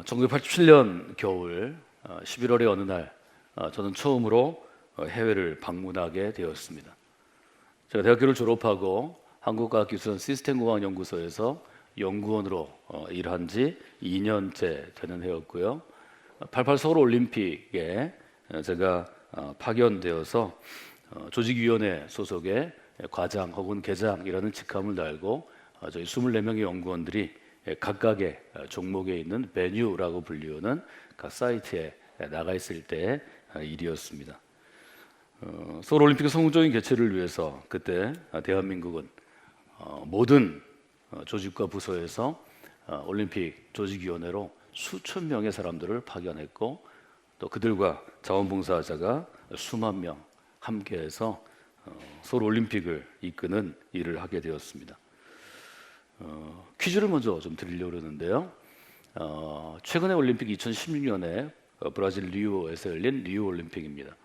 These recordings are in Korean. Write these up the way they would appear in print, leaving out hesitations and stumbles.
1987년 겨울 11월의 어느 날 저는 처음으로 해외를 방문하게 되었습니다. 제가 대학교를 졸업하고 한국과학기술원 시스템공학연구소에서 연구원으로 일한 지 2년째 되는 해였고요. 88 서울올림픽에 제가 파견되어서 조직위원회 소속의 과장 혹은 계장이라는 직함을 달고 저희 24명의 연구원들이 각각의 종목에 있는 베뉴라고 불리우는 각 사이트에 나가 있을 때 일이었습니다. 서울올림픽의 성공적인 개최를 위해서 그때 대한민국은 모든 조직과 부서에서 올림픽 조직위원회로 수천 명의 사람들을 파견했고 또 그들과 자원봉사자가 수만 명 함께해서 서울올림픽을 이끄는 일을 하게 되었습니다. 퀴즈를 먼저 좀 드리려고 그러는데요. 최근의 올림픽 2016년에 브라질 리우에서 열린 리우올림픽입니다.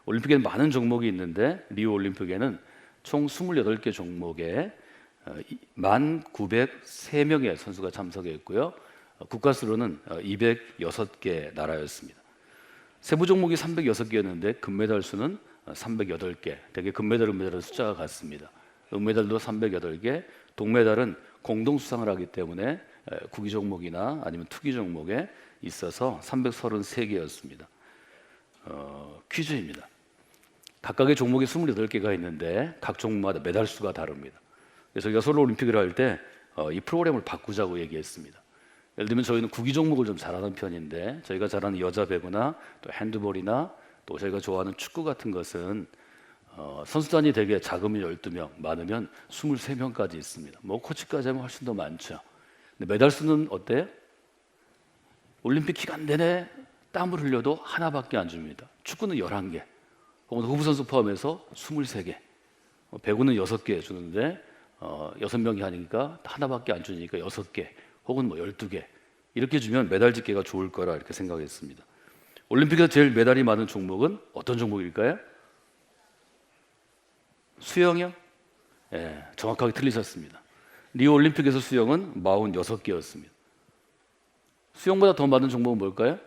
올림픽에는 많은 종목이 있는데 리우올림픽에는 총 28개 종목에 1903명의 선수가 참석했고요. 국가 수로는 206개 나라였습니다. 세부 종목이 306개였는데 금메달 수는 308개, 대개 금메달, 은메달의 숫자가 같습니다. 은메달도 308개, 동메달은 공동 수상을 하기 때문에 구기 종목이나 아니면 투기 종목에 있어서 333개였습니다. 퀴즈입니다. 각각의 종목이 28개가 있는데 각 종목마다 메달 수가 다릅니다. 그래서 저희가 서울올림픽을 할 때 이 프로그램을 바꾸자고 얘기했습니다. 예를 들면 저희는 구기 종목을 좀 잘하는 편인데 저희가 잘하는 여자 배구나 또 핸드볼이나 또 저희가 좋아하는 축구 같은 것은 선수단이 되게 작으면 12명, 많으면 23명까지 있습니다. 뭐 코치까지 하면 훨씬 더 많죠. 근데 메달 수는 어때요? 올림픽 기간 내내 땀을 흘려도 하나밖에 안 줍니다. 축구는 11개, 혹은 후보 선수 포함해서 23개. 배구는 6개 주는데 6명이 하니까 하나밖에 안 주니까 6개, 혹은 뭐 12개 이렇게 주면 메달 집계가 좋을 거라 이렇게 생각했습니다. 올림픽에서 제일 메달이 많은 종목은 어떤 종목일까요? 수영이요? 예, 정확하게 틀리셨습니다. 리우 올림픽에서 수영은 46개였습니다. 수영보다 더 많은 종목은 뭘까요?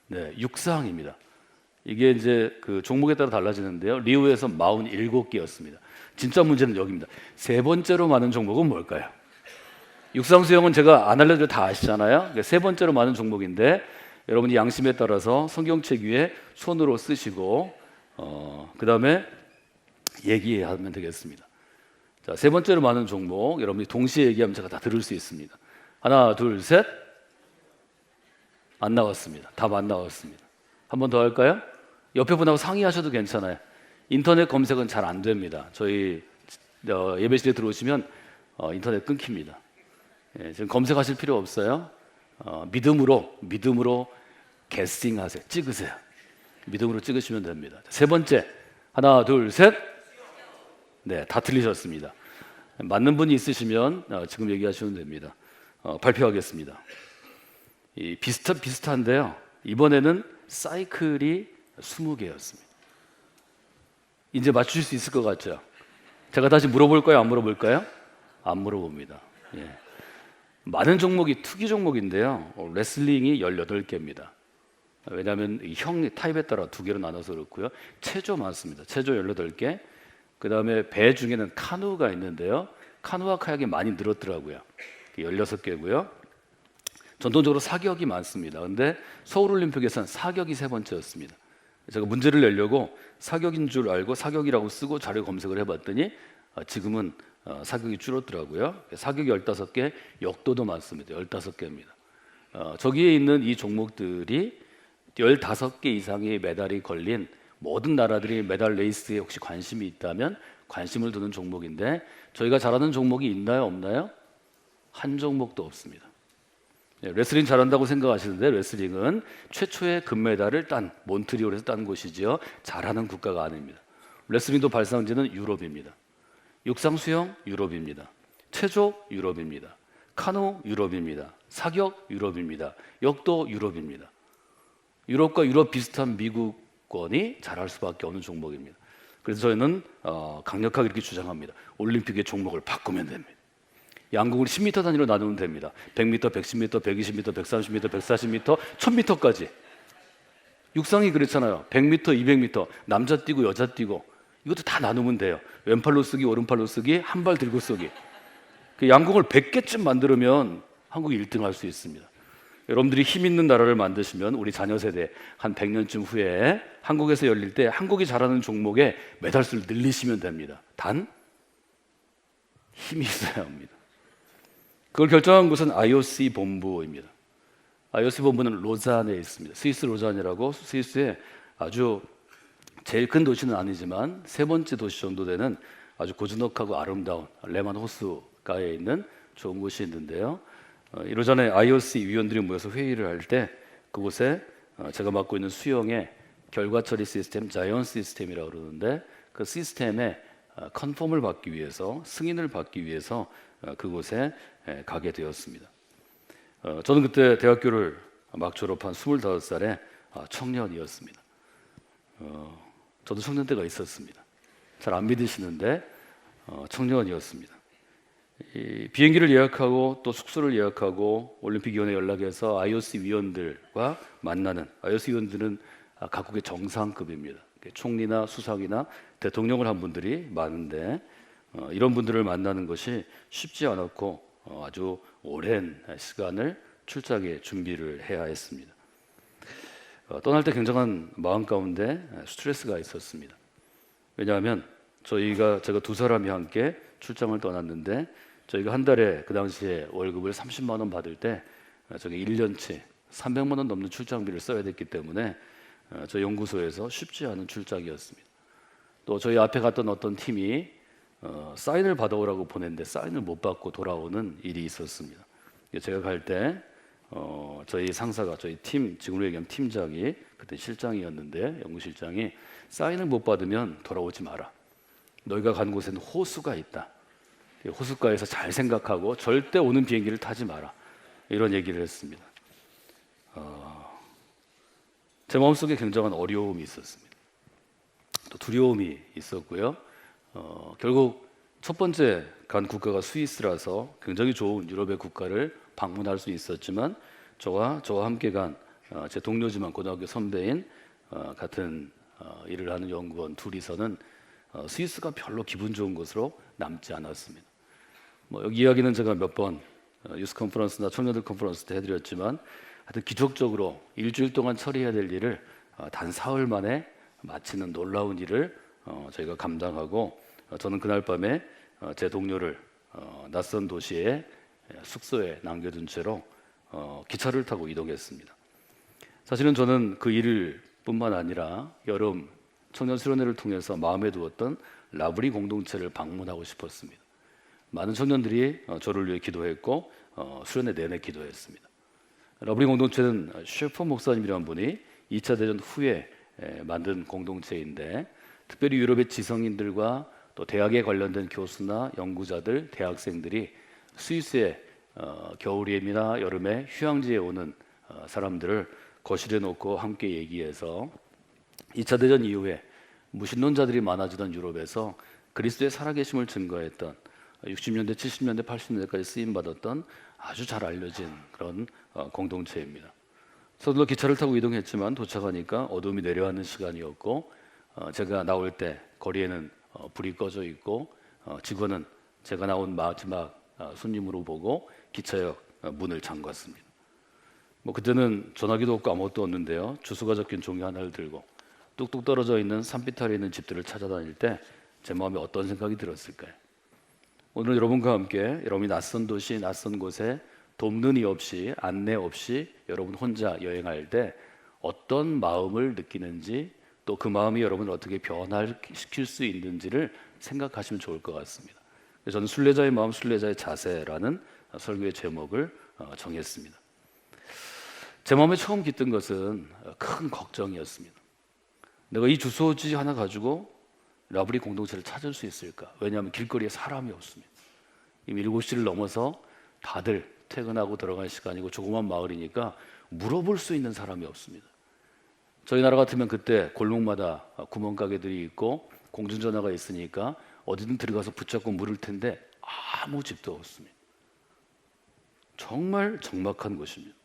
네, 육상입니다. 이게 이제 그 종목에 따라 달라지는데요. 리우에서 47개였습니다. 진짜 문제는 여기입니다. 세 번째로 많은 종목은 뭘까요? 육상 수영은 제가 안 알려드려 다 아시잖아요. 세 번째로 많은 종목인데 여러분이 양심에 따라서 성경책 위에 손으로 쓰시고 그 다음에 얘기하면 되겠습니다. 자, 세 번째로 많은 종목 여러분이 동시에 얘기하면 제가 다 들을 수 있습니다. 하나, 둘, 셋. 안 나왔습니다. 답 안 나왔습니다. 한 번 더 할까요? 옆에 분하고 상의하셔도 괜찮아요. 인터넷 검색은 잘 안 됩니다. 저희 예배실에 들어오시면 인터넷 끊깁니다. 예, 지금 검색하실 필요 없어요. 믿음으로 게스팅하세요. 찍으세요. 믿음으로 찍으시면 됩니다. 세 번째, 하나, 둘, 셋. 네, 다 틀리셨습니다. 맞는 분이 있으시면 지금 얘기하시면 됩니다. 발표하겠습니다. 비슷한데요. 이번에는 사이클이 20개였습니다. 이제 맞추실 수 있을 것 같죠? 제가 다시 물어볼까요? 안 물어볼까요? 안 물어봅니다. 예. 많은 종목이 투기 종목인데요. 레슬링이 18개입니다. 왜냐하면 형 타입에 따라 두 개로 나눠서 그렇고요. 체조 많습니다. 체조 18개. 그 다음에 배 중에는 카누가 있는데요. 카누와 카약이 많이 늘었더라고요. 16개고요. 전통적으로 사격이 많습니다. 그런데 서울올림픽에서는 사격이 세 번째였습니다. 제가 문제를 내려고 사격인 줄 알고 사격이라고 쓰고 자료 검색을 해봤더니 지금은 사격이 줄었더라고요. 사격이 15개, 역도도 많습니다. 15개입니다. 저기에 있는 이 종목들이 15개 이상의 메달이 걸린 모든 나라들이 메달 레이스에 혹시 관심이 있다면 관심을 두는 종목인데 저희가 잘하는 종목이 있나요? 없나요? 한 종목도 없습니다. 레슬링 잘한다고 생각하시는데 레슬링은 최초의 금메달을 딴 몬트리올에서 딴 곳이죠. 잘하는 국가가 아닙니다. 레슬링도 발상지는 유럽입니다. 육상 수영 유럽입니다. 체조 유럽입니다. 카누 유럽입니다. 사격 유럽입니다. 역도 유럽입니다. 유럽과 유럽 비슷한 미국권이 잘할 수밖에 없는 종목입니다. 그래서 저희는 강력하게 이렇게 주장합니다. 올림픽의 종목을 바꾸면 됩니다. 양궁을 10m 단위로 나누면 됩니다. 100m, 110m, 120m, 130m, 140m, 1000m까지. 육상이 그렇잖아요. 100m, 200m, 남자 뛰고 여자 뛰고 이것도 다 나누면 돼요. 왼팔로 쓰기, 오른팔로 쓰기, 한 발 들고 쓰기. 그 양궁을 100개쯤 만들면 한국이 1등 할 수 있습니다. 여러분들이 힘 있는 나라를 만드시면 우리 자녀 세대 한 100년쯤 후에 한국에서 열릴 때 한국이 잘하는 종목의 메달수를 늘리시면 됩니다. 단 힘이 있어야 합니다. 그걸 결정한 곳은 IOC 본부입니다. IOC 본부는 로잔에 있습니다. 스위스 로잔이라고 스위스의 아주 제일 큰 도시는 아니지만 세 번째 도시 정도 되는 아주 고즈넉하고 아름다운 레만 호수가에 있는 좋은 곳이 있는데요. 이 로잔에 IOC 위원들이 모여서 회의를 할 때 그곳에 제가 맡고 있는 수영의 결과 처리 시스템, 자이언 시스템이라고 그러는데 그 시스템에 컨펌을 받기 위해서, 승인을 받기 위해서 그곳에 가게 되었습니다. 저는 그때 대학교를 막 졸업한 25살의 청년이었습니다. 저도 청년 때가 있었습니다. 잘 안 믿으시는데 청년이었습니다. 이 비행기를 예약하고 또 숙소를 예약하고 올림픽위원회 연락해서 IOC 위원들과 만나는, IOC 위원들은 각국의 정상급입니다. 총리나 수상이나 대통령을 한 분들이 많은데 이런 분들을 만나는 것이 쉽지 않았고 아주 오랜 시간을 출장에 준비를 해야 했습니다. 떠날 때 굉장한 마음 가운데 스트레스가 있었습니다. 왜냐하면 제가 두 사람이 함께 출장을 떠났는데 저희가 한 달에 그 당시에 월급을 30만 원 받을 때 저게 1년치 300만 원 넘는 출장비를 써야 됐기 때문에 저희 연구소에서 쉽지 않은 출장이었습니다. 또 저희 앞에 갔던 어떤 팀이 사인을 받아오라고 보냈는데 사인을 못 받고 돌아오는 일이 있었습니다. 제가 갈 때 저희 상사가, 저희 팀 직원을 얘기하면 팀장이, 그때 실장이었는데 연구실장이 사인을 못 받으면 돌아오지 마라. 너희가 간 곳에는 호수가 있다. 호숫가에서 잘 생각하고 절대 오는 비행기를 타지 마라. 이런 얘기를 했습니다. 제 마음속에 굉장한 어려움이 있었습니다. 또 두려움이 있었고요. 결국 첫 번째 간 국가가 스위스라서 굉장히 좋은 유럽의 국가를 방문할 수 있었지만 저와 함께 간 제 동료지만 고등학교 선배인 같은 일을 하는 연구원 둘이서는 스위스가 별로 기분 좋은 곳으로 남지 않았습니다. 여기 이야기는 제가 몇 번 유스 컨퍼런스나 청년들 컨퍼런스 때 해드렸지만 하여튼 기적적으로 일주일 동안 처리해야 될 일을 단 사흘 만에 마치는 놀라운 일을 저희가 감당하고 저는 그날 밤에 제 동료를 낯선 도시의 숙소에 남겨둔 채로 기차를 타고 이동했습니다. 사실은 저는 그 일을 뿐만 아니라 여름 청년 수련회를 통해서 마음에 두었던 라브리 공동체를 방문하고 싶었습니다. 많은 청년들이 저를 위해 기도했고 수련회 내내 기도했습니다. 라브리 공동체는 셰퍼 목사님이라는 분이 2차 대전 후에 만든 공동체인데 특별히 유럽의 지성인들과 또 대학에 관련된 교수나 연구자들, 대학생들이 스위스의 겨울이나 여름에 휴양지에 오는 사람들을 거실에 놓고 함께 얘기해서 2차 대전 이후에 무신론자들이 많아지던 유럽에서 그리스도의 살아계심을 증거했던 60년대, 70년대, 80년대까지 쓰임받았던 아주 잘 알려진 그런 공동체입니다. 서둘러 기차를 타고 이동했지만 도착하니까 어둠이 내려앉는 시간이었고 제가 나올 때 거리에는 불이 꺼져 있고 직원은 제가 나온 마지막 손님으로 보고 기차역 문을 잠갔습니다. 그때는 전화기도 없고 아무것도 없는데요. 주소가 적힌 종이 하나를 들고 뚝뚝 떨어져 있는 산비탈에 있는 집들을 찾아다닐 때 제 마음에 어떤 생각이 들었을까요? 오늘 여러분과 함께 여러분이 낯선 도시, 낯선 곳에 돕는 이 없이, 안내 없이 여러분 혼자 여행할 때 어떤 마음을 느끼는지 또 그 마음이 여러분을 어떻게 변화시킬 수 있는지를 생각하시면 좋을 것 같습니다. 저는 순례자의 마음, 순례자의 자세라는 설교의 제목을 정했습니다. 제 마음에 처음 깃든 것은 큰 걱정이었습니다. 내가 이 주소지 하나 가지고 라브리 공동체를 찾을 수 있을까? 왜냐하면 길거리에 사람이 없습니다. 이미 7시를 넘어서 다들 퇴근하고 들어갈 시간이고 조그만 마을이니까 물어볼 수 있는 사람이 없습니다. 저희 나라 같으면 그때 골목마다 구멍가게들이 있고 공중전화가 있으니까 어디든 들어가서 붙잡고 물을 텐데 아무 집도 없습니다. 정말 적막한 곳입니다.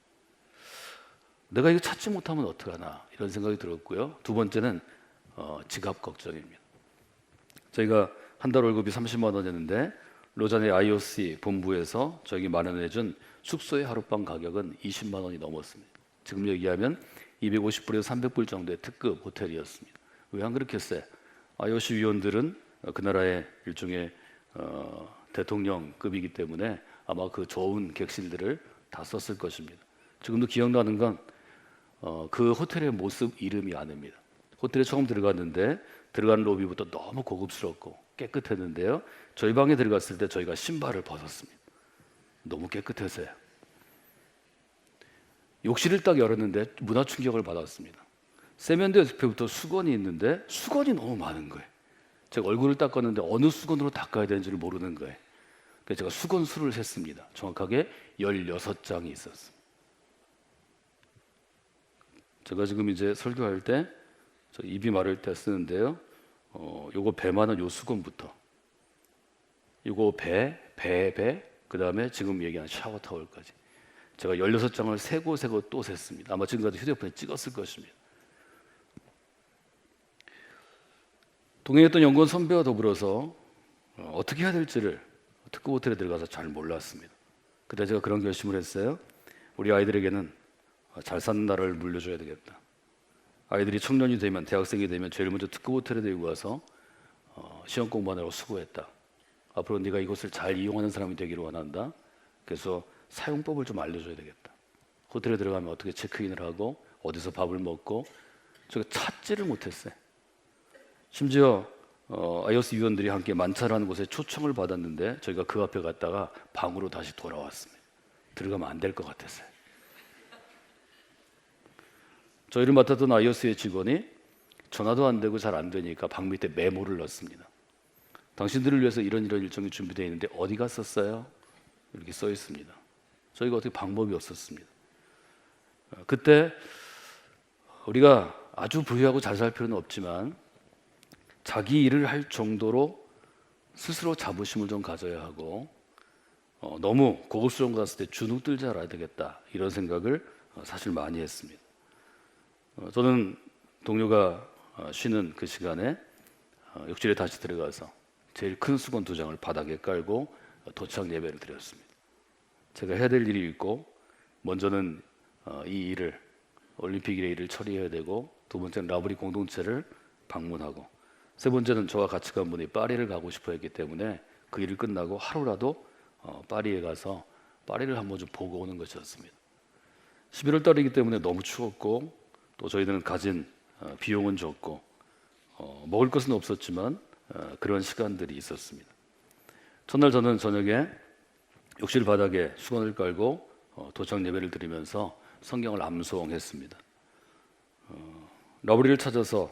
내가 이거 찾지 못하면 어떡하나 이런 생각이 들었고요. 두 번째는 지갑 걱정입니다. 저희가 한 달 월급이 30만 원이었는데 로잔의 IOC 본부에서 저에게 마련해준 숙소의 하룻밤 가격은 20만 원이 넘었습니다. 지금 얘기하면 250불에서 300불 정도의 특급 호텔이었습니다. 왜 안 그렇겠어요? IOC 위원들은 그 나라의 일종의 대통령급이기 때문에 아마 그 좋은 객실들을 다 썼을 것입니다. 지금도 기억나는 건 그 호텔의 모습 이름이 아닙니다. 호텔에 처음 들어갔는데 들어간 로비부터 너무 고급스럽고 깨끗했는데요. 저희 방에 들어갔을 때 저희가 신발을 벗었습니다. 너무 깨끗해서요. 욕실을 딱 열었는데 문화 충격을 받았습니다. 세면대 옆에부터 수건이 있는데 수건이 너무 많은 거예요. 제가 얼굴을 닦았는데 어느 수건으로 닦아야 되는지를 모르는 거예요. 그래서 제가 수건 수를 셌습니다. 정확하게 16장이 있었습니다. 제가 지금 이제 설교할 때 저 입이 마를 때 쓰는데요. 요거 배 많은 요 수건부터 요거 배, 그 다음에 지금 얘기한 샤워 타월까지 제가 16장을 세고 또 셌습니다. 아마 지금까지 휴대폰에 찍었을 것입니다. 동행했던 연구원 선배와 더불어서 어떻게 해야 될지를 특급 호텔에 들어가서 잘 몰랐습니다. 그때 제가 그런 결심을 했어요. 우리 아이들에게는 잘 사는 나라를 물려줘야 되겠다. 아이들이 청년이 되면, 대학생이 되면 제일 먼저 특급 호텔에 데리고 가서 시험 공부하느라고 수고했다. 앞으로 네가 이곳을 잘 이용하는 사람이 되기를 원한다. 그래서 사용법을 좀 알려줘야 되겠다. 호텔에 들어가면 어떻게 체크인을 하고 어디서 밥을 먹고 제가 찾지를 못했어요. 심지어 IOC 위원들이 함께 만찬하는 곳에 초청을 받았는데 저희가 그 앞에 갔다가 방으로 다시 돌아왔습니다. 들어가면 안 될 것 같았어요. 저희를 맡았던 IOC의 직원이 전화도 안 되고 잘 안 되니까 방 밑에 메모를 넣습니다. 당신들을 위해서 이런 일정이 준비되어 있는데 어디 갔었어요? 이렇게 써 있습니다. 저희가 어떻게 방법이 없었습니다. 그때 우리가 아주 부유하고 잘 살 필요는 없지만 자기 일을 할 정도로 스스로 자부심을 좀 가져야 하고 너무 고급스러운 거 갔을 때 주눅 들지 않아야 되겠다 이런 생각을 사실 많이 했습니다. 저는 동료가 쉬는 그 시간에 욕실에 다시 들어가서 제일 큰 수건 2장을 바닥에 깔고 도착 예배를 드렸습니다. 제가 해야 될 일이 있고 먼저는 이 일을 올림픽 일을 처리해야 되고 두 번째는 라브리 공동체를 방문하고 세 번째는 저와 같이 간 분이 파리를 가고 싶어 했기 때문에 그 일을 끝나고 하루라도 파리에 가서 파리를 한번 좀 보고 오는 것이었습니다. 11월 달이기 때문에 너무 추웠고 또 저희들은 가진 비용은 적고 먹을 것은 없었지만 그런 시간들이 있었습니다. 첫날 저는 저녁에 욕실 바닥에 수건을 깔고 도착 예배를 드리면서 성경을 암송했습니다. 러브리를 찾아서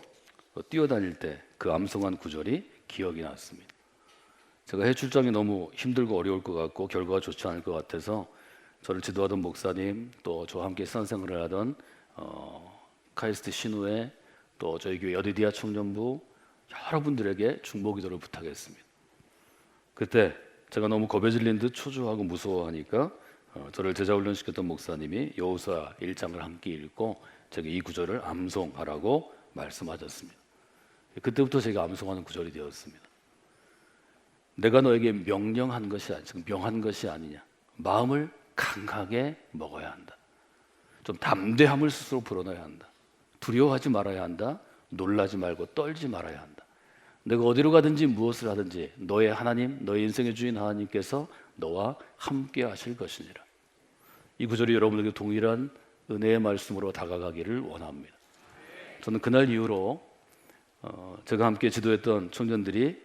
뛰어다닐 때 그 암송한 구절이 기억이 났습니다. 제가 해출장이 너무 힘들고 어려울 것 같고 결과가 좋지 않을 것 같아서 저를 지도하던 목사님 또 저와 함께 선생을 하던 카이스트 신우회 또 저희 교회 여디디아 청년부 여러분들에게 중보기도를 부탁했습니다. 그때 제가 너무 겁에 질린 듯 초조하고 무서워하니까 저를 제자훈련시켰던 목사님이 여호수아 1장을 함께 읽고 제게 이 구절을 암송하라고 말씀하셨습니다. 그때부터 제가 암송하는 구절이 되었습니다. 내가 너에게 명령한 것이 지금 명한 것이 아니냐. 마음을 강하게 먹어야 한다. 좀 담대함을 스스로 불어넣어야 한다. 두려워하지 말아야 한다. 놀라지 말고 떨지 말아야 한다. 내가 어디로 가든지 무엇을 하든지 너의 하나님, 너의 인생의 주인 하나님께서 너와 함께 하실 것이니라. 이 구절이 여러분에게 동일한 은혜의 말씀으로 다가가기를 원합니다. 저는 그날 이후로 제가 함께 지도했던 청년들이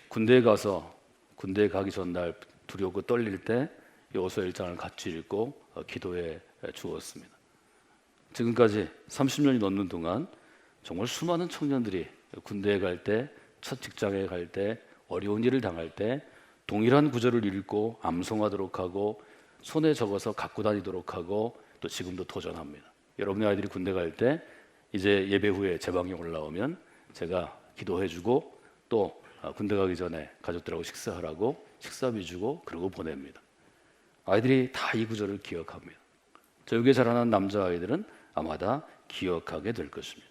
군대에 가서 군대에 가기 전날 두려우고 떨릴 때 여호수아 1장을 같이 읽고 기도해 주었습니다. 지금까지 30년이 넘는 동안 정말 수많은 청년들이 군대에 갈 때, 첫 직장에 갈 때, 어려운 일을 당할 때 동일한 구절을 읽고 암송하도록 하고 손에 적어서 갖고 다니도록 하고 또 지금도 도전합니다. 여러분의 아이들이 군대 갈 때 이제 예배 후에 제 방에 올라오면 제가 기도해주고 또 군대 가기 전에 가족들하고 식사하라고 식사비 주고 그러고 보냅니다. 아이들이 다 이 구절을 기억합니다. 저육에 자라난 남자아이들은 아마 다 기억하게 될 것입니다.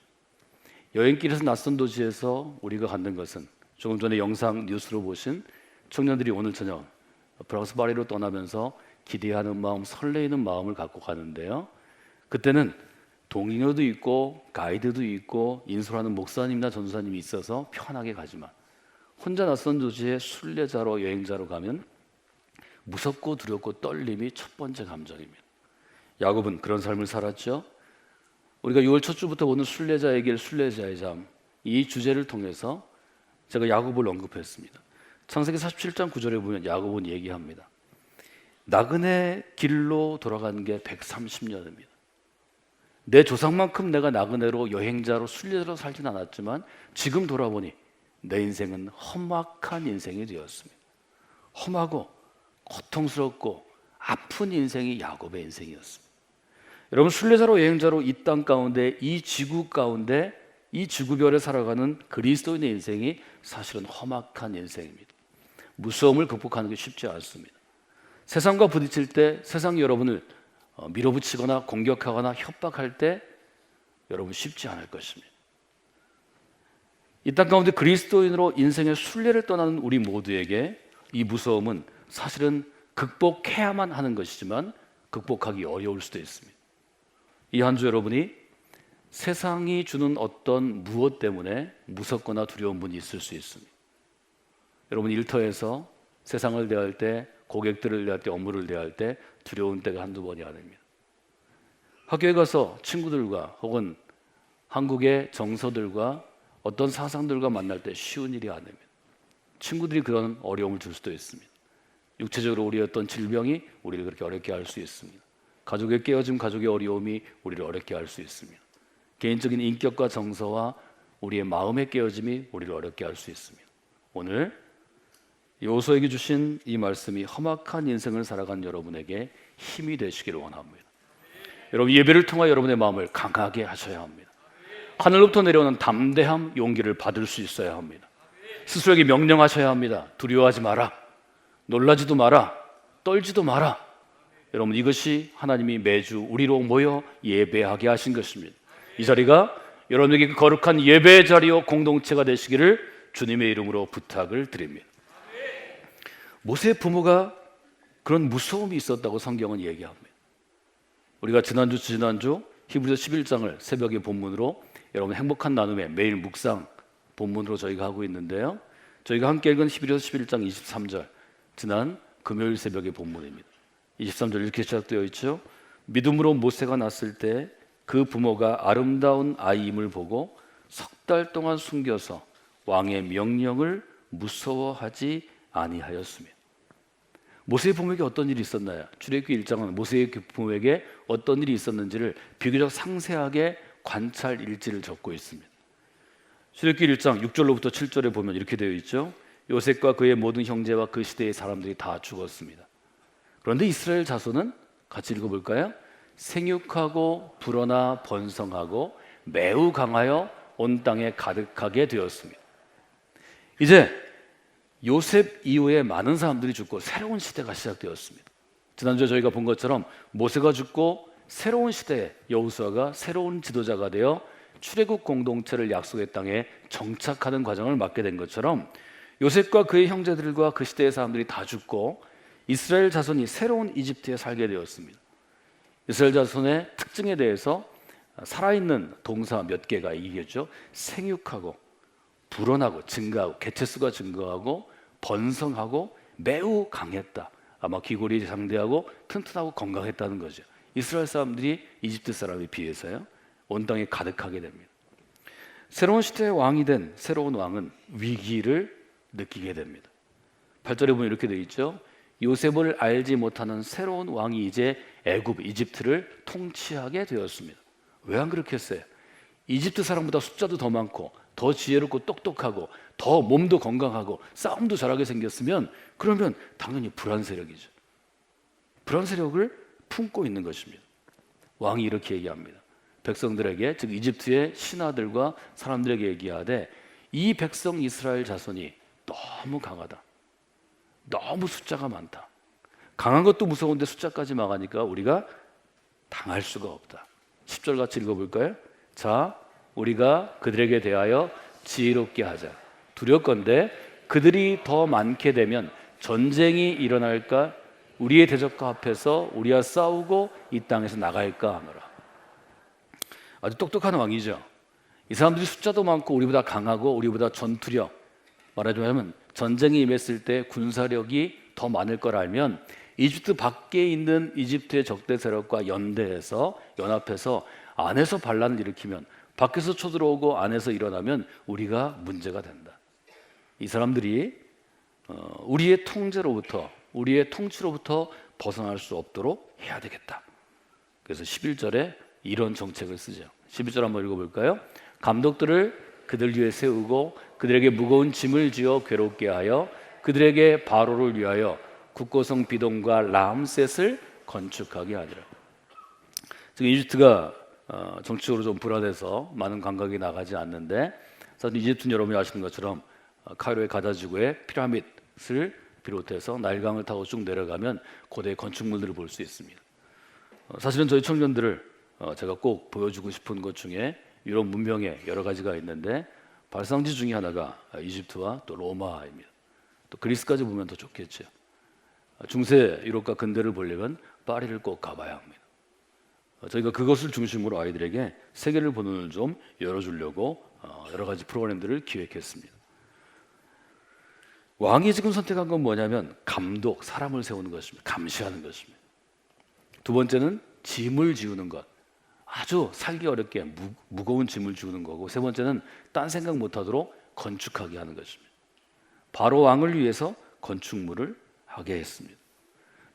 여행길에서 낯선 도시에서 우리가 갖는 것은 조금 전에 영상 뉴스로 보신 청년들이 오늘 저녁 프랑스 파리로 떠나면서 기대하는 마음, 설레이는 마음을 갖고 가는데요. 그때는 동행료도 있고 가이드도 있고 인솔하는 목사님이나 전도사님이 있어서 편하게 가지만 혼자 낯선 도시에 순례자로 여행자로 가면 무섭고 두렵고 떨림이 첫 번째 감정입니다. 야곱은 그런 삶을 살았죠. 우리가 6월 첫 주부터 보는 순례자의 길, 순례자의 잠, 이 주제를 통해서 제가 야곱을 언급했습니다. 창세기 47장 9절에 보면 야곱은 얘기합니다. 나그네 길로 돌아간 게 130년입니다. 내 조상만큼 내가 나그네로 여행자로 순례자로 살진 않았지만 지금 돌아보니 내 인생은 험악한 인생이 되었습니다. 험하고 고통스럽고 아픈 인생이 야곱의 인생이었습니다. 여러분, 순례자로 여행자로 이 땅 가운데, 이 지구 가운데, 이 지구별에 살아가는 그리스도인의 인생이 사실은 험악한 인생입니다. 무서움을 극복하는 게 쉽지 않습니다. 세상과 부딪힐 때 세상이 여러분을 밀어붙이거나 공격하거나 협박할 때 여러분 쉽지 않을 것입니다. 이 땅 가운데 그리스도인으로 인생의 순례를 떠나는 우리 모두에게 이 무서움은 사실은 극복해야만 하는 것이지만 극복하기 어려울 수도 있습니다. 이 한 주 여러분이 세상이 주는 어떤 무엇 때문에 무섭거나 두려운 분이 있을 수 있습니다. 여러분, 일터에서 세상을 대할 때, 고객들을 대할 때, 업무를 대할 때 두려운 때가 한두 번이 아닙니다. 학교에 가서 친구들과 혹은 한국의 정서들과 어떤 사상들과 만날 때 쉬운 일이 아닙니다. 친구들이 그런 어려움을 줄 수도 있습니다. 육체적으로 우리의 어떤 질병이 우리를 그렇게 어렵게 할 수 있습니다. 가족의 깨어짐, 가족의 어려움이 우리를 어렵게 할 수 있습니다. 개인적인 인격과 정서와 우리의 마음의 깨어짐이 우리를 어렵게 할 수 있습니다. 오늘 여호수아에게 주신 이 말씀이 험악한 인생을 살아간 여러분에게 힘이 되시기를 원합니다. 여러분, 예배를 통해 여러분의 마음을 강하게 하셔야 합니다. 하늘로부터 내려오는 담대함, 용기를 받을 수 있어야 합니다. 스스로에게 명령하셔야 합니다. 두려워하지 마라, 놀라지도 마라, 떨지도 마라. 여러분, 이것이 하나님이 매주 우리로 모여 예배하게 하신 것입니다. 이 자리가 여러분에게 그 거룩한 예배의 자리요 공동체가 되시기를 주님의 이름으로 부탁을 드립니다. 모세의 부모가 그런 무서움이 있었다고 성경은 얘기합니다. 우리가 지난주 히브리서 11장을 새벽에 본문으로 여러분 행복한 나눔의 매일 묵상 본문으로 저희가 하고 있는데요. 저희가 함께 읽은 히브리서 11장 23절, 지난 금요일 새벽의 본문입니다. 23절 이렇게 시작되어 있죠. 믿음으로 모세가 낳았을 때 그 부모가 아름다운 아이임을 보고 석 달 동안 숨겨서 왕의 명령을 무서워하지 아니하였습니다. 모세의 부모에게 어떤 일이 있었나요? 출애굽기 1장은 모세의 부모에게 어떤 일이 있었는지를 비교적 상세하게 관찰 일지를 적고 있습니다. 출애굽기 1장 6절로부터 7절에 보면 이렇게 되어 있죠. 요셉과 그의 모든 형제와 그 시대의 사람들이 다 죽었습니다. 그런데 이스라엘 자손은 같이 읽어볼까요? 생육하고 불어나 번성하고 매우 강하여 온 땅에 가득하게 되었습니다. 이제 요셉 이후에 많은 사람들이 죽고 새로운 시대가 시작되었습니다. 지난주에 저희가 본 것처럼 모세가 죽고 새로운 시대에 여호수아가 새로운 지도자가 되어 출애굽 공동체를 약속의 땅에 정착하는 과정을 맞게 된 것처럼 요셉과 그의 형제들과 그 시대의 사람들이 다 죽고 이스라엘 자손이 새로운 이집트에 살게 되었습니다. 이스라엘 자손의 특징에 대해서 살아있는 동사 몇 개가 이겠죠. 생육하고 불어나고 증가하고 개체수가 증가하고 번성하고 매우 강했다. 아마 기골이 장대하고 튼튼하고 건강했다는 거죠. 이스라엘 사람들이 이집트 사람에 비해서요 온 땅에 가득하게 됩니다. 새로운 시대의 왕이 된 새로운 왕은 위기를 느끼게 됩니다. 8절에 보면 이렇게 되어 있죠. 요셉을 알지 못하는 새로운 왕이 이제 애굽, 이집트를 통치하게 되었습니다. 왜 안 그렇게 했어요? 이집트 사람보다 숫자도 더 많고 더 지혜롭고 똑똑하고 더 몸도 건강하고 싸움도 잘하게 생겼으면 그러면 당연히 불안 세력이죠. 불안 세력을 품고 있는 것입니다. 왕이 이렇게 얘기합니다. 백성들에게, 즉 이집트의 신하들과 사람들에게 얘기하되 이 백성 이스라엘 자손이 너무 강하다. 너무 숫자가 많다. 강한 것도 무서운데 숫자까지 막으니까 우리가 당할 수가 없다. 10절 같이 읽어볼까요? 자, 우리가 그들에게 대하여 지혜롭게 하자. 두렵건대 그들이 더 많게 되면 전쟁이 일어날까 우리의 대적과 앞에서 우리와 싸우고 이 땅에서 나갈까 하노라. 아주 똑똑한 왕이죠. 이 사람들이 숫자도 많고 우리보다 강하고 우리보다 전투력, 말하자면 전쟁이 임했을 때 군사력이 더 많을 걸 알면 이집트 밖에 있는 이집트의 적대 세력과 연합해서 안에서 반란을 일으키면, 밖에서 쳐들어오고 안에서 일어나면 우리가 문제가 된다. 이 사람들이 우리의 통제로부터, 우리의 통치로부터 벗어날 수 없도록 해야 되겠다. 그래서 11절에 이런 정책을 쓰죠. 11절 한번 읽어볼까요? 감독들을 그들 위에 세우고 그들에게 무거운 짐을 지어 괴롭게 하여 그들에게 바로를 위하여 국고성 비동과 람셋을 건축하게 하니라. 지금 이집트가 정치적으로 좀 불안해서 많은 관광이 나가지 않는데, 사실 이집트는 여러분이 아시는 것처럼 카이로의 가자지구의 피라밋을 비롯해서 나일강을 타고 쭉 내려가면 고대 건축물들을 볼 수 있습니다. 사실은 저희 청년들을 제가 꼭 보여주고 싶은 것 중에 유럽 문명의 여러 가지가 있는데, 발상지 중에 하나가 이집트와 또 로마입니다. 또 그리스까지 보면 더 좋겠죠. 중세 유럽과 근대를 보려면 파리를 꼭 가봐야 합니다. 저희가 그것을 중심으로 아이들에게 세계를 보는 눈을 좀 열어주려고 여러 가지 프로그램들을 기획했습니다. 왕이 지금 선택한 건 뭐냐면 감독, 사람을 세우는 것입니다. 감시하는 것입니다. 두 번째는 짐을 지우는 것, 아주 살기 어렵게 무거운 짐을 지우는 거고, 세 번째는 딴 생각 못하도록 건축하게 하는 것입니다. 바로 왕을 위해서 건축물을 하게 했습니다.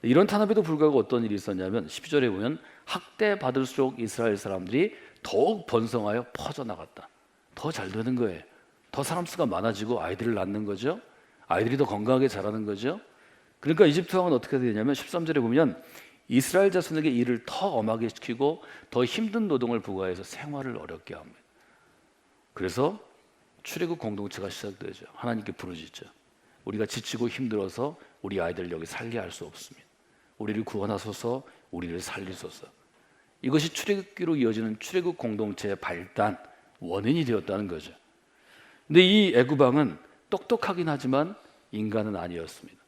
이런 탄압에도 불구하고 어떤 일이 있었냐면 12절에 보면 학대받을수록 이스라엘 사람들이 더욱 번성하여 퍼져나갔다. 더 잘 되는 거예요. 더 사람 수가 많아지고 아이들을 낳는 거죠. 아이들이 더 건강하게 자라는 거죠. 그러니까 이집트 왕은 어떻게 되냐면 13절에 보면 이스라엘 자손에게 일을 더 엄하게 시키고 더 힘든 노동을 부과해서 생활을 어렵게 합니다. 그래서 출애굽 공동체가 시작되죠. 하나님께 부르짖죠. 우리가 지치고 힘들어서 우리 아이들 여기 살게 할 수 없습니다. 우리를 구원하소서, 우리를 살리소서. 이것이 출애굽기로 이어지는 출애굽 공동체의 발단, 원인이 되었다는 거죠. 근데 이 애굽 왕은 똑똑하긴 하지만 인간은 아니었습니다.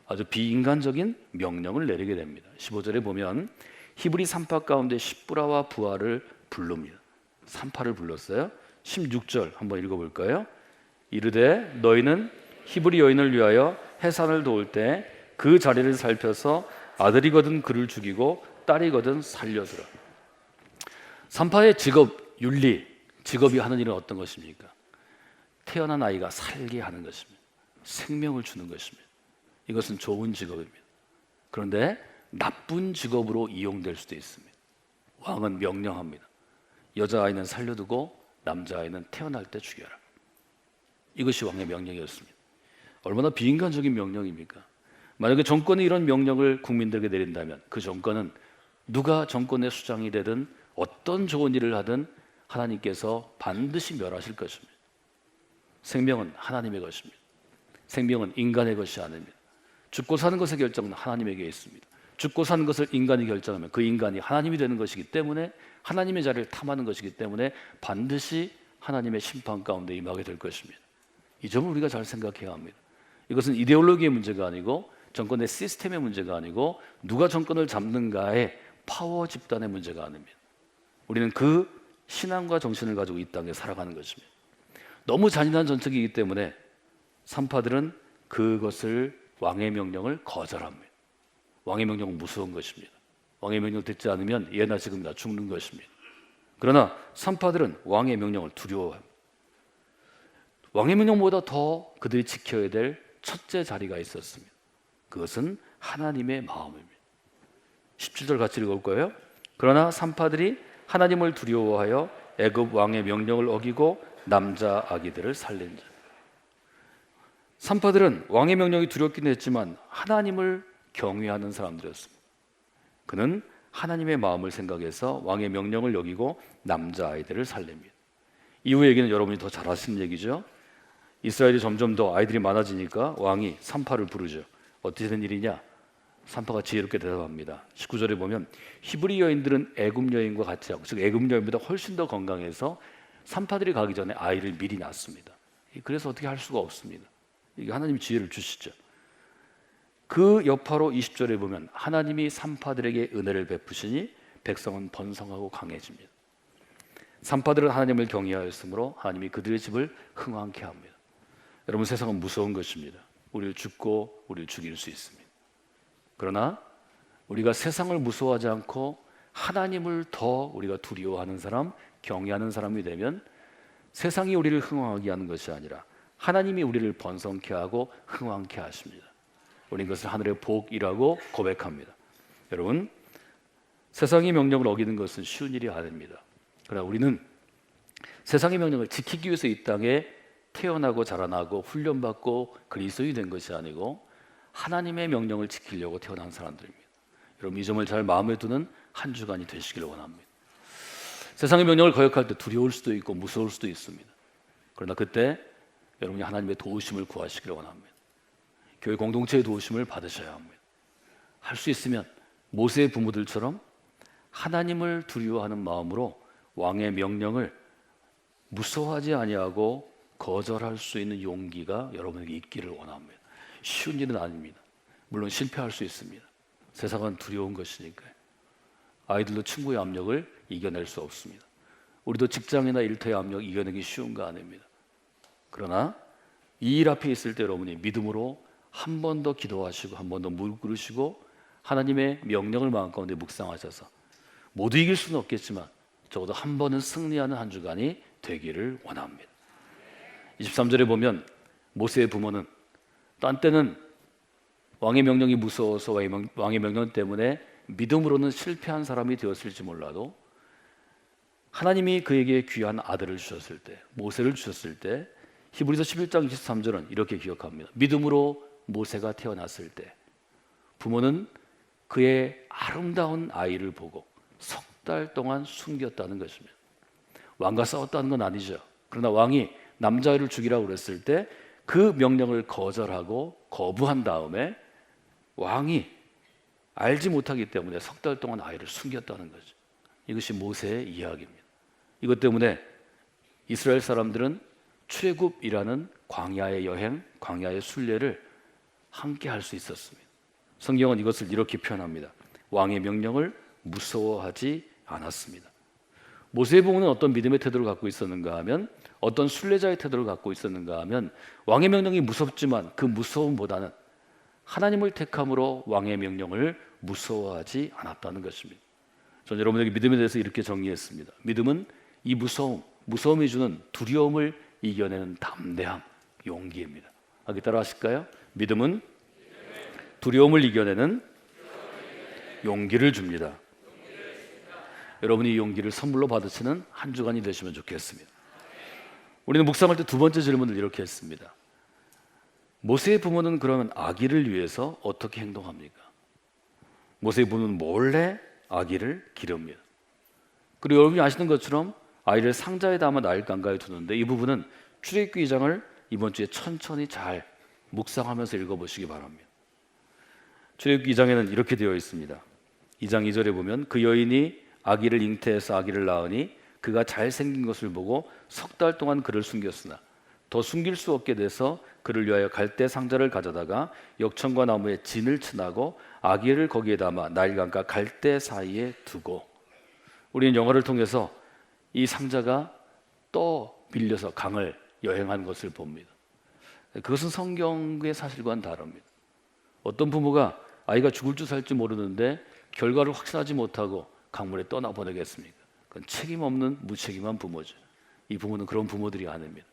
아주 비인간적인 명령을 내리게 됩니다. 15절에 보면 히브리 산파 가운데 십부라와 부하를 부릅니다. 산파를 불렀어요. 16절 한번 읽어볼까요? 이르되 너희는 히브리 여인을 위하여 해산을 도울 때 그 자리를 살펴서 아들이거든 그를 죽이고 딸이거든 살려주라. 산파의 직업, 윤리, 직업이 하는 일은 어떤 것입니까? 태어난 아이가 살게 하는 것입니다. 생명을 주는 것입니다. 이것은 좋은 직업입니다. 그런데 나쁜 직업으로 이용될 수도 있습니다. 왕은 명령합니다. 여자아이는 살려두고 남자아이는 태어날 때 죽여라. 이것이 왕의 명령이었습니다. 얼마나 비인간적인 명령입니까? 만약에 정권이 이런 명령을 국민들에게 내린다면 그 정권은 누가 정권의 수장이 되든 어떤 좋은 일을 하든 하나님께서 반드시 멸하실 것입니다. 생명은 하나님의 것입니다. 생명은 인간의 것이 아닙니다. 죽고 사는 것의 결정은 하나님에게 있습니다. 죽고 사는 것을 인간이 결정하면 그 인간이 하나님이 되는 것이기 때문에, 하나님의 자리를 탐하는 것이기 때문에 반드시 하나님의 심판 가운데 임하게 될 것입니다. 이 점을 우리가 잘 생각해야 합니다. 이것은 이데올로기의 문제가 아니고 정권의 시스템의 문제가 아니고 누가 정권을 잡는가의 파워 집단의 문제가 아닙니다. 우리는 그 신앙과 정신을 가지고 이 땅에 살아가는 것입니다. 너무 잔인한 전책이기 때문에 산파들은 그것을, 왕의 명령을 거절합니다. 왕의 명령은 무서운 것입니다. 왕의 명령 듣지 않으면 예나 지금이나 죽는 것입니다. 그러나 산파들은 왕의 명령을 두려워합니다. 왕의 명령보다 더 그들이 지켜야 될 첫째 자리가 있었습니다. 그것은 하나님의 마음입니다. 17절 같이 읽을 거예요. 그러나 산파들이 하나님을 두려워하여 애굽 왕의 명령을 어기고 남자 아기들을 살린 자. 산파들은 왕의 명령이 두렵긴 했지만 하나님을 경외하는 사람들이었습니다. 그는 하나님의 마음을 생각해서 왕의 명령을 여기고 남자 아이들을 살립니다. 이후 얘기는 여러분이 더 잘 아시는 얘기죠. 이스라엘이 점점 더 아이들이 많아지니까 왕이 산파를 부르죠. 어떻게 된 일이냐? 산파가 지혜롭게 대답합니다. 19절에 보면 히브리 여인들은 애굽 여인과 같이 하고, 즉 애굽 여인보다 훨씬 더 건강해서 산파들이 가기 전에 아이를 미리 낳습니다. 그래서 어떻게 할 수가 없습니다. 이게 하나님이 지혜를 주시죠. 그 여파로 20절에 보면 하나님이 산파들에게 은혜를 베푸시니 백성은 번성하고 강해집니다. 산파들은 하나님을 경외하였으므로 하나님이 그들의 집을 흥왕케 합니다. 여러분, 세상은 무서운 것입니다. 우리를 죽고 우리를 죽일 수 있습니다. 그러나 우리가 세상을 무서워하지 않고 하나님을 더 우리가 두려워하는 사람, 경외하는 사람이 되면 세상이 우리를 흥왕하게 하는 것이 아니라 하나님이 우리를 번성케 하고 흥왕케 하십니다. 우리는 그것을 하늘의 복이라고 고백합니다. 여러분, 세상의 명령을 어기는 것은 쉬운 일이 아닙니다. 그러나 우리는 세상의 명령을 지키기 위해서 이 땅에 태어나고 자라나고 훈련받고 그리스도인이 된 것이 아니고 하나님의 명령을 지키려고 태어난 사람들입니다. 여러분, 이 점을 잘 마음에 두는 한 주간이 되시기를 원합니다. 세상의 명령을 거역할 때 두려울 수도 있고 무서울 수도 있습니다. 그러나 그때 여러분이 하나님의 도우심을 구하시기를 원합니다. 교회 공동체의 도우심을 받으셔야 합니다. 할 수 있으면 모세의 부모들처럼 하나님을 두려워하는 마음으로 왕의 명령을 무서워하지 아니하고 거절할 수 있는 용기가 여러분에게 있기를 원합니다. 쉬운 일은 아닙니다. 물론 실패할 수 있습니다. 세상은 두려운 것이니까요. 아이들도 친구의 압력을 이겨낼 수 없습니다. 우리도 직장이나 일터의 압력 이겨내기 쉬운 거 아닙니다. 그러나 이 일 앞에 있을 때 여러분이 믿음으로 한 번 더 기도하시고 한 번 더 무릎 꿇으시고 하나님의 명령을 마음 가운데 묵상하셔서 모두 이길 수는 없겠지만 적어도 한 번은 승리하는 한 주간이 되기를 원합니다. 23절에 보면 모세의 부모는 딴 때는 왕의 명령이 무서워서 왕의 명령 때문에 믿음으로는 실패한 사람이 되었을지 몰라도 하나님이 그에게 귀한 아들을 주셨을 때, 모세를 주셨을 때 히브리서 11장 23절은 이렇게 기억합니다. 믿음으로 모세가 태어났을 때 부모는 그의 아름다운 아이를 보고 석 달 동안 숨겼다는 것입니다. 왕과 싸웠다는 건 아니죠. 그러나 왕이 남자아이를 죽이라고 그랬을 때 그 명령을 거절하고 거부한 다음에 왕이 알지 못하기 때문에 석 달 동안 아이를 숨겼다는 거죠. 이것이 모세의 이야기입니다. 이것 때문에 이스라엘 사람들은 출애굽이라는 광야의 여행, 광야의 순례를 함께 할 수 있었습니다. 성경은 이것을 이렇게 표현합니다. 왕의 명령을 무서워하지 않았습니다. 모세의 부모는 어떤 믿음의 태도를 갖고 있었는가 하면, 어떤 순례자의 태도를 갖고 있었는가 하면, 왕의 명령이 무섭지만 그 무서움보다는 하나님을 택함으로 왕의 명령을 무서워하지 않았다는 것입니다. 저는 여러분에게 믿음에 대해서 이렇게 정리했습니다. 믿음은 이 무서움이 주는 두려움을 이겨내는 담대함, 용기입니다. 여기 따라 하실까요? 믿음은 두려움을 이겨내는 용기를 줍니다. 여러분이 이 용기를 선물로 받으시는 한 주간이 되시면 좋겠습니다. 우리는 묵상할 때 두 번째 질문을 이렇게 했습니다. 모세의 부모는 그러면 아기를 위해서 어떻게 행동합니까? 모세의 부모는 몰래 아기를 기릅니다. 그리고 여러분이 아시는 것처럼 아이를 상자에 담아 나일 강가에 두는데, 이 부분은 출애굽기 2장을 이번 주에 천천히 잘 묵상하면서 읽어보시기 바랍니다. 출애굽기 2장에는 이렇게 되어 있습니다. 2장 2절에 보면 그 여인이 아기를 잉태해서 아기를 낳으니 그가 잘생긴 것을 보고 석 달 동안 그를 숨겼으나 더 숨길 수 없게 돼서 그를 위하여 갈대 상자를 가져다가 역청과 나무에 진을 층하고 아기를 거기에 담아 나일강과 갈대 사이에 두고. 우리는 영화를 통해서 이 상자가 또 밀려서 강을 여행한 것을 봅니다. 그것은 성경의 사실과는 다릅니다. 어떤 부모가 아이가 죽을 줄 살지 모르는데 결과를 확신하지 못하고 강물에 떠나보내겠습니까? 그건 책임 없는 무책임한 부모죠. 이 부모는 그런 부모들이 아닙니다.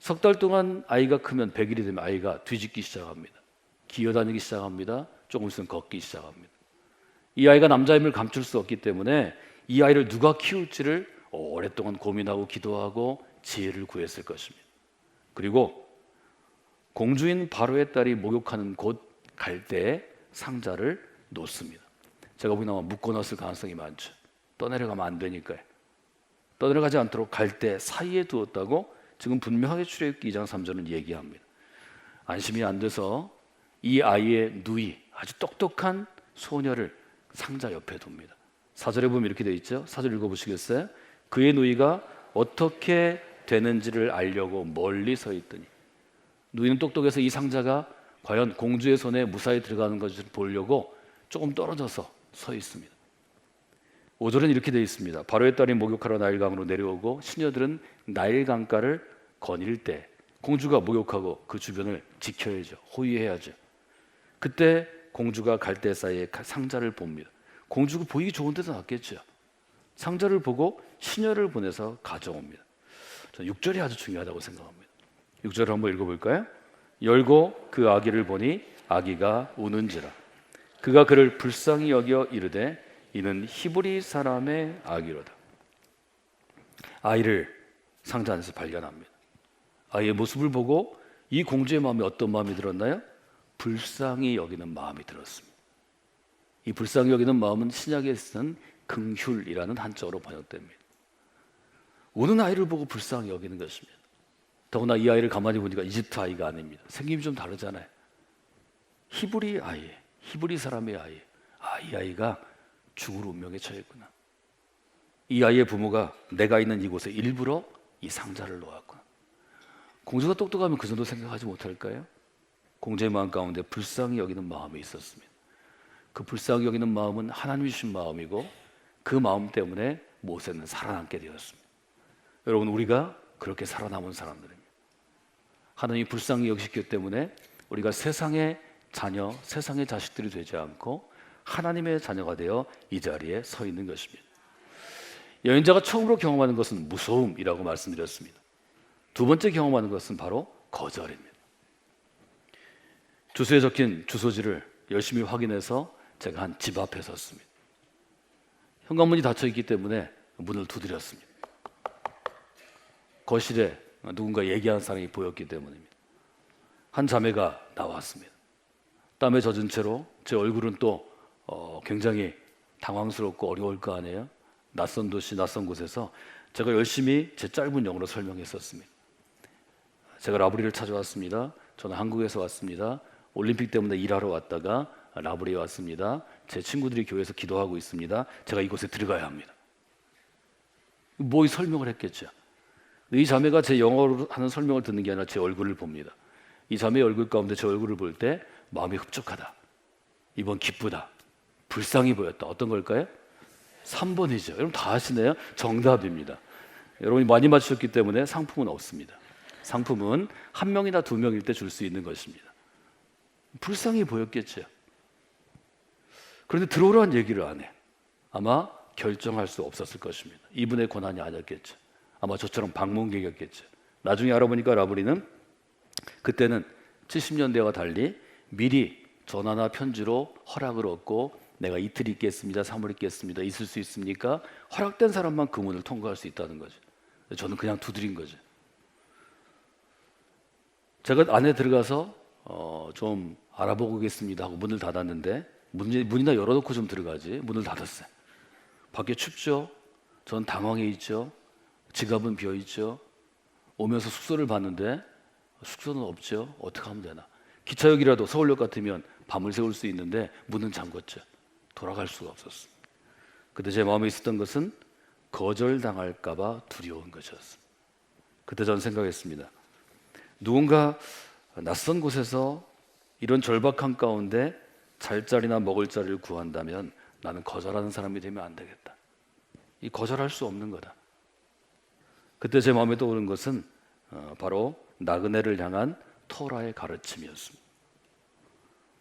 석 달 동안 아이가 크면 100일이 되면 아이가 뒤집기 시작합니다. 기어다니기 시작합니다. 조금 있으면 걷기 시작합니다. 이 아이가 남자임을 감출 수 없기 때문에 이 아이를 누가 키울지를 오랫동안 고민하고 기도하고 지혜를 구했을 것입니다. 그리고 공주인 바로의 딸이 목욕하는 곳 갈 때 상자를 놓습니다. 제가 보기엔 아마 묶어놨을 가능성이 많죠. 떠내려가면 안 되니까요. 떠내려가지 않도록 갈 때 사이에 두었다고 지금 분명하게 출애굽기 2장 3절은 얘기합니다. 안심이 안 돼서 이 아이의 누이, 아주 똑똑한 소녀를 상자 옆에 둡니다. 4절에 보면 이렇게 되어 있죠. 4절 읽어보시겠어요? 그의 누이가 어떻게 되는지를 알려고 멀리 서 있더니, 누이는 똑똑해서 이 상자가 과연 공주의 손에 무사히 들어가는 것을 보려고 조금 떨어져서 서 있습니다. 5절은 이렇게 되어 있습니다. 바로의 딸이 목욕하러 나일강으로 내려오고 시녀들은 나일강가를 거닐 때 공주가 목욕하고 그 주변을 지켜야죠. 호위해야죠. 그때 공주가 갈대 사이에 상자를 봅니다. 공주가 보이기 좋은 데서 놨겠죠. 상자를 보고 시녀를 보내서 가져옵니다. 저는 6절이 아주 중요하다고 생각합니다. 6절을 한번 읽어볼까요? 열고 그 아기를 보니 아기가 우는지라. 그가 그를 불쌍히 여겨 이르되 이는 히브리 사람의 아기로다. 아이를 상자 안에서 발견합니다. 아이의 모습을 보고 이 공주의 마음에 어떤 마음이 들었나요? 불쌍히 여기는 마음이 들었습니다. 이 불쌍히 여기는 마음은 신약에 쓰는 긍휼이라는 한자어로 번역됩니다. 우는 아이를 보고 불쌍히 여기는 것입니다. 더구나 이 아이를 가만히 보니까 이집트 아이가 아닙니다. 생김이 좀 다르잖아요. 히브리 아이, 히브리 사람의 아이. 이 아이가 죽을 운명에 처했구나. 이 아이의 부모가 내가 있는 이곳에 일부러 이 상자를 놓았구나. 공주가 똑똑하면 그 정도 생각하지 못할까요? 공주의 마음 가운데 불쌍히 여기는 마음이 있었습니다. 그 불쌍히 여기는 마음은 하나님이 주신 마음이고 그 마음 때문에 모세는 살아남게 되었습니다. 여러분, 우리가 그렇게 살아남은 사람들입니다. 하나님이 불쌍히 여기셨기 때문에 우리가 세상의 자녀, 세상의 자식들이 되지 않고 하나님의 자녀가 되어 이 자리에 서 있는 것입니다. 여인자가 처음으로 경험하는 것은 무서움이라고 말씀드렸습니다. 두 번째 경험하는 것은 바로 거절입니다. 주소에 적힌 주소지를 열심히 확인해서 제가 한 집 앞에 섰습니다. 현관문이 닫혀 있기 때문에 문을 두드렸습니다. 거실에 누군가 얘기하는 사람이 보였기 때문입니다. 한 자매가 나왔습니다. 땀에 젖은 채로 제 얼굴은 또 굉장히 당황스럽고 어려울 거 아니에요. 낯선 도시, 낯선 곳에서 제가 열심히 제 짧은 영어로 설명했었습니다. 제가 라브리를 찾아왔습니다. 저는 한국에서 왔습니다. 올림픽 때문에 일하러 왔다가 라브리에 왔습니다. 제 친구들이 교회에서 기도하고 있습니다. 제가 이곳에 들어가야 합니다. 뭐 설명을 했겠죠. 이 자매가 제 영어로 하는 설명을 듣는 게 아니라 제 얼굴을 봅니다. 이 자매의 얼굴 가운데 제 얼굴을 볼 때 마음이 흡족하다, 이번 기쁘다, 불쌍히 보였다. 어떤 걸까요? 3번이죠. 여러분 다 아시네요. 정답입니다. 여러분이 많이 맞추셨기 때문에 상품은 없습니다. 상품은 한 명이나 두 명일 때 줄 수 있는 것입니다. 불쌍히 보였겠죠. 그런데 들어오라는 얘기를 안 해. 아마 결정할 수 없었을 것입니다. 이분의 권한이 아니었겠죠. 아마 저처럼 방문객이었겠죠. 나중에 알아보니까 라브리는 그때는 70년대와 달리 미리 전화나 편지로 허락을 얻고 내가 이틀 있겠습니다, 3일 있겠습니다, 있을 수 있습니까? 허락된 사람만 그 문을 통과할 수 있다는 거죠. 저는 그냥 두드린 거죠. 제가 안에 들어가서 좀 알아보고 오겠습니다 하고 문을 닫았는데 문이나 열어놓고 좀 들어가지 문을 닫았어요. 밖에 춥죠. 전 당황해 있죠. 지갑은 비어 있죠. 오면서 숙소를 봤는데 숙소는 없죠. 어떻게 하면 되나. 기차역이라도 서울역 같으면 밤을 새울 수 있는데 문은 잠궜죠. 돌아갈 수가 없었어요. 그때 제 마음에 있었던 것은 거절당할까 봐 두려운 것이었어요. 그때 저는 생각했습니다. 누군가 낯선 곳에서 이런 절박한 가운데 잘 자리나 먹을 자리를 구한다면 나는 거절하는 사람이 되면 안 되겠다. 이 거절할 수 없는 거다. 그때 제 마음에 떠오른 것은 바로 나그네를 향한 토라의 가르침이었습니다.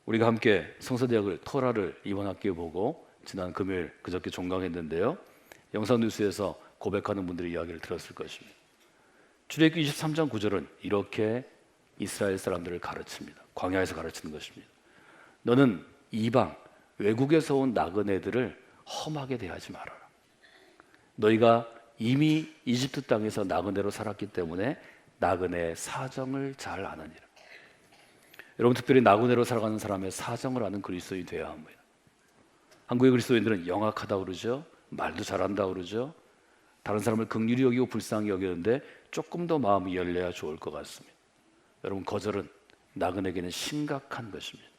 우리가 함께 성서대학을 토라를 이번 학기에 보고 지난 금요일 그저께 종강했는데요. 영상 뉴스에서 고백하는 분들의 이야기를 들었을 것입니다. 출애굽기 23장 9절은 이렇게 이스라엘 사람들을 가르칩니다. 광야에서 가르치는 것입니다. 너는 이방 외국에서 온 나그네들을 험하게 대하지 말아라. 너희가 이미 이집트 땅에서 나그네로 살았기 때문에 나그네의 사정을 잘 아느니라. 여러분, 특별히 나그네로 살아가는 사람의 사정을 아는 그리스도인이 되어야 합니다. 한국의 그리스도인들은 영악하다고 그러죠. 말도 잘한다고 그러죠. 다른 사람을 긍휼히 여기고 불쌍히 여기는데 조금 더 마음이 열려야 좋을 것 같습니다. 여러분, 거절은 나그네에게는 심각한 것입니다.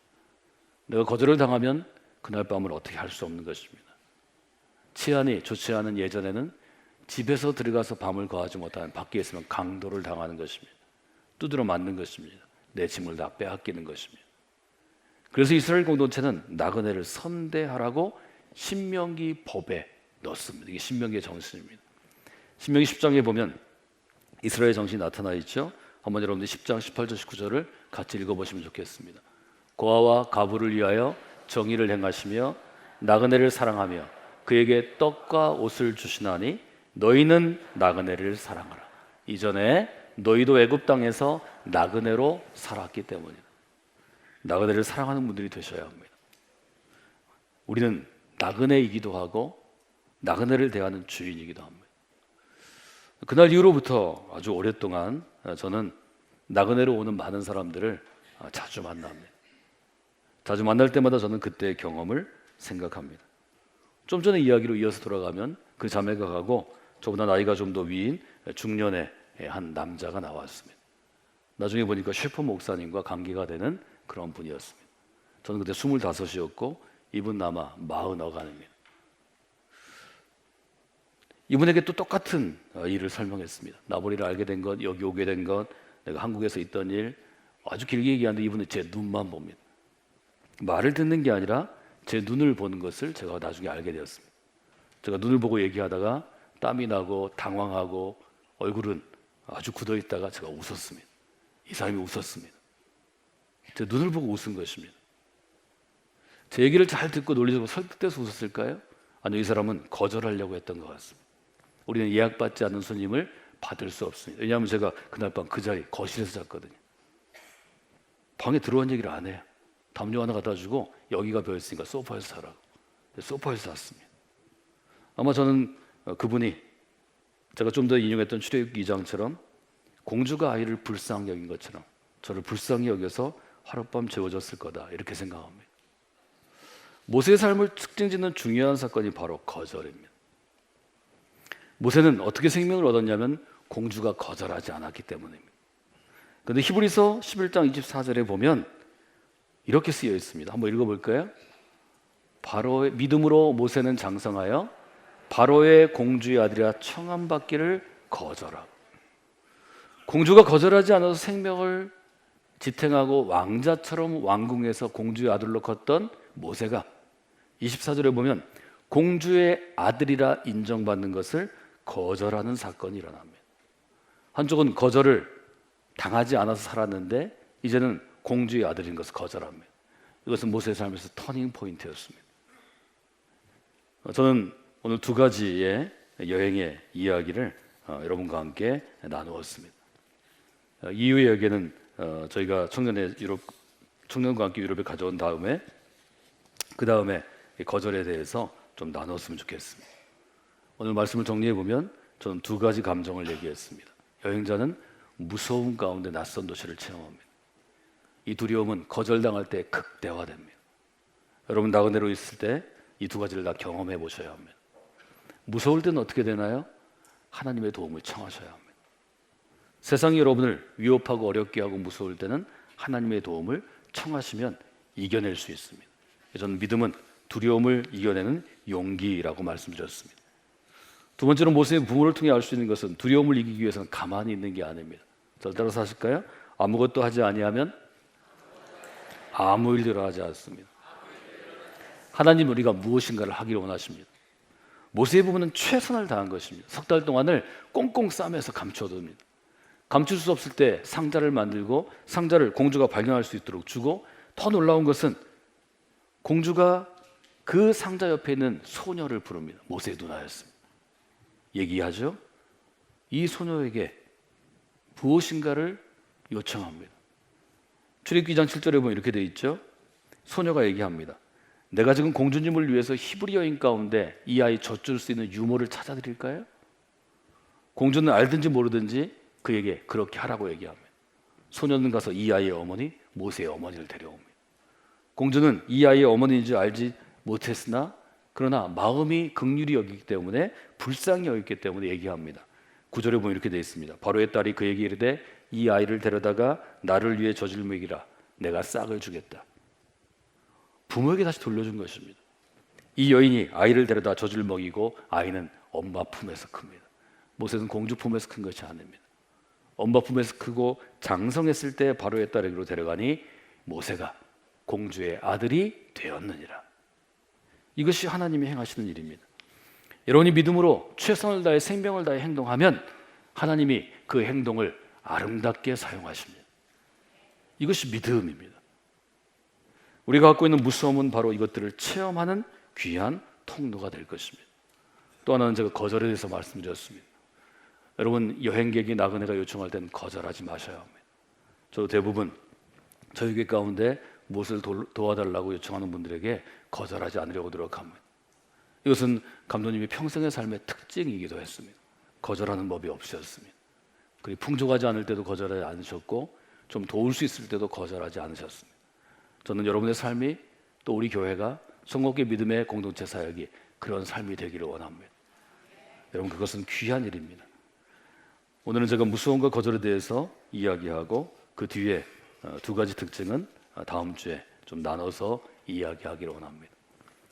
내가 거절을 당하면 그날 밤을 어떻게 할 수 없는 것입니다. 치안이 좋지 않은 예전에는 집에서 들어가서 밤을 거하지 못하면 밖에 있으면 강도를 당하는 것입니다. 두드러 맞는 것입니다. 내 짐을 다 빼앗기는 것입니다. 그래서 이스라엘 공동체는 나그네를 선대하라고 신명기 법에 넣습니다. 이게 신명기의 정신입니다. 신명기 10장에 보면 이스라엘 정신이 나타나 있죠. 한번 여러분들 10장 18절 19절을 같이 읽어보시면 좋겠습니다. 고아와 가부를 위하여 정의를 행하시며 나그네를 사랑하며 그에게 떡과 옷을 주시나니 너희는 나그네를 사랑하라. 이전에 너희도 애굽 땅에서 나그네로 살았기 때문이다. 나그네를 사랑하는 분들이 되셔야 합니다. 우리는 나그네이기도 하고 나그네를 대하는 주인이기도 합니다. 그날 이후로부터 아주 오랫동안 저는 나그네로 오는 많은 사람들을 자주 만납니다. 자주 만날 때마다 저는 그때의 경험을 생각합니다. 좀 전에 이야기로 이어서 돌아가면 그 자매가 가고 저보다 나이가 좀 더 위인 중년의 한 남자가 나왔습니다. 나중에 보니까 셰퍼 목사님과 관계가 되는 그런 분이었습니다. 저는 그때 25이었고 이분 아마 40어간입니다. 이분에게 또 똑같은 일을 설명했습니다. 나보리를 알게 된 것, 여기 오게 된 것, 내가 한국에서 있던 일 아주 길게 얘기하는데 이분은 제 눈만 봅니다. 말을 듣는 게 아니라 제 눈을 보는 것을 제가 나중에 알게 되었습니다. 제가 눈을 보고 얘기하다가 땀이 나고 당황하고 얼굴은 아주 굳어 있다가 제가 웃었습니다. 이 사람이 웃었습니다. 제 눈을 보고 웃은 것입니다. 제 얘기를 잘 듣고 논리적으로 설득돼서 웃었을까요? 아니요, 이 사람은 거절하려고 했던 것 같습니다. 우리는 예약받지 않는 손님을 받을 수 없습니다. 왜냐하면 제가 그날 밤 그 자리 거실에서 잤거든요. 방에 들어온 얘기를 안 해요. 담요 하나 갖다 주고 여기가 비어있으니까 소파에서 자라고. 소파에서 잤습니다. 아마 저는 그분이 제가 좀 더 인용했던 출애굽기 2장처럼 공주가 아이를 불쌍히 여긴 것처럼 저를 불쌍히 여겨서 하룻밤 재워줬을 거다 이렇게 생각합니다. 모세의 삶을 특징짓는 중요한 사건이 바로 거절입니다. 모세는 어떻게 생명을 얻었냐면 공주가 거절하지 않았기 때문입니다. 그런데 히브리서 11장 24절에 보면 이렇게 쓰여 있습니다. 한번 읽어볼까요? 바로의 믿음으로 모세는 장성하여 바로의 공주의 아들이라 청함받기를 거절하고, 공주가 거절하지 않아서 생명을 지탱하고 왕자처럼 왕궁에서 공주의 아들로 컸던 모세가 24절에 보면 공주의 아들이라 인정받는 것을 거절하는 사건이 일어납니다. 한쪽은 거절을 당하지 않아서 살았는데 이제는 공주의 아들인 것을 거절합니다. 이것은 모세의 삶에서 터닝 포인트였습니다. 저는 오늘 두 가지의 여행의 이야기를 여러분과 함께 나누었습니다. 이후의 여기에는 저희가 청년과 함께 유럽에 가져온 다음에 그 다음에 거절에 대해서 좀 나눴으면 좋겠습니다. 오늘 말씀을 정리해 보면 저는 두 가지 감정을 얘기했습니다. 여행자는 무서움 가운데 낯선 도시를 체험합니다. 이 두려움은 거절당할 때 극대화됩니다. 여러분 나그네로 있을 때 이 두 가지를 다 경험해 보셔야 합니다. 무서울 때는 어떻게 되나요? 하나님의 도움을 청하셔야 합니다. 세상이 여러분을 위협하고 어렵게 하고 무서울 때는 하나님의 도움을 청하시면 이겨낼 수 있습니다. 저는 믿음은 두려움을 이겨내는 용기라고 말씀드렸습니다. 두 번째로 모세의 부모를 통해 알 수 있는 것은 두려움을 이기기 위해서는 가만히 있는 게 아닙니다. 저를 따라서 하실까요? 아무것도 하지 아니하면 아무 일도 하지 않습니다. 하나님 우리가 무엇인가를 하기를 원하십니다. 모세의 부부는 최선을 다한 것입니다. 석 달 동안을 꽁꽁 싸매서 감춰둡니다. 감출 수 없을 때 상자를 만들고 상자를 공주가 발견할 수 있도록 주고, 더 놀라운 것은 공주가 그 상자 옆에 있는 소녀를 부릅니다. 모세의 누나였습니다. 얘기하죠. 이 소녀에게 무엇인가를 요청합니다. 출애굽기 2장 7절에 보면 이렇게 되어 있죠. 소녀가 얘기합니다. 내가 지금 공주님을 위해서 히브리 여인 가운데 이 아이 젖줄 수 있는 유모를 찾아드릴까요? 공주는 알든지 모르든지 그에게 그렇게 하라고 얘기합니다. 소녀는 가서 이 아이의 어머니 모세의 어머니를 데려옵니다. 공주는 이 아이의 어머니인 줄 알지 못했으나 그러나 마음이 긍휼히 여기기 때문에 불쌍히 여기기 때문에 얘기합니다. 9절에 보면 이렇게 되어 있습니다. 바로의 딸이 그에게 이르되 이 아이를 데려다가 나를 위해 젖을 먹이라. 내가 싹을 주겠다. 부모에게 다시 돌려준 것입니다. 이 여인이 아이를 데려다 젖을 먹이고 아이는 엄마 품에서 큽니다. 모세는 공주 품에서 큰 것이 아닙니다. 엄마 품에서 크고 장성했을 때 바로의 딸에게로 데려가니 모세가 공주의 아들이 되었느니라. 이것이 하나님이 행하시는 일입니다. 여러분이 믿음으로 최선을 다해 생명을 다해 행동하면 하나님이 그 행동을 아름답게 사용하십니다. 이것이 믿음입니다. 우리가 갖고 있는 무서움은 바로 이것들을 체험하는 귀한 통로가 될 것입니다. 또 하나는 제가 거절에 대해서 말씀드렸습니다. 여러분, 여행객이 나그네가 요청할 때는 거절하지 마셔야 합니다. 저도 대부분 저희 교회 가운데 무엇을 도와달라고 요청하는 분들에게 거절하지 않으려고 노력합니다. 이것은 감독님이 평생의 삶의 특징이기도 했습니다. 거절하는 법이 없으셨습니다. 그리고 풍족하지 않을 때도 거절하지 않으셨고 좀 도울 수 있을 때도 거절하지 않으셨습니다. 저는 여러분의 삶이 또 우리 교회가 성공의 믿음의 공동체 사역이 그런 삶이 되기를 원합니다. 여러분, 그것은 귀한 일입니다. 오늘은 제가 무서움과 거절에 대해서 이야기하고 그 뒤에 두 가지 특징은 다음 주에 좀 나눠서 이야기하기를 원합니다.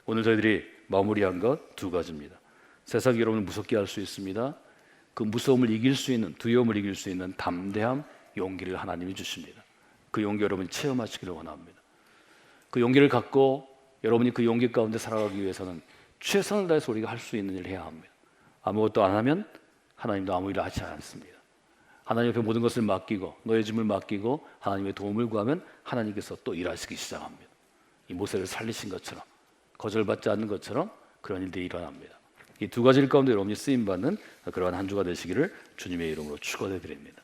오늘 저희들이 마무리한 것 두 가지입니다. 세상이 여러분을 무섭게 할 수 있습니다. 그 무서움을 이길 수 있는, 두려움을 이길 수 있는 담대함, 용기를 하나님이 주십니다. 그 용기 여러분이 체험하시기를 원합니다. 그 용기를 갖고 여러분이 그 용기 가운데 살아가기 위해서는 최선을 다해서 우리가 할 수 있는 일을 해야 합니다. 아무것도 안 하면 하나님도 아무 일을 하지 않습니다. 하나님 앞에 모든 것을 맡기고 너의 짐을 맡기고 하나님의 도움을 구하면 하나님께서 또 일하시기 시작합니다. 이 모세를 살리신 것처럼, 거절받지 않는 것처럼 그런 일들이 일어납니다. 이 두 가지 일 가운데 여러분이 쓰임받는 그러한 한 주가 되시기를 주님의 이름으로 축원해 드립니다.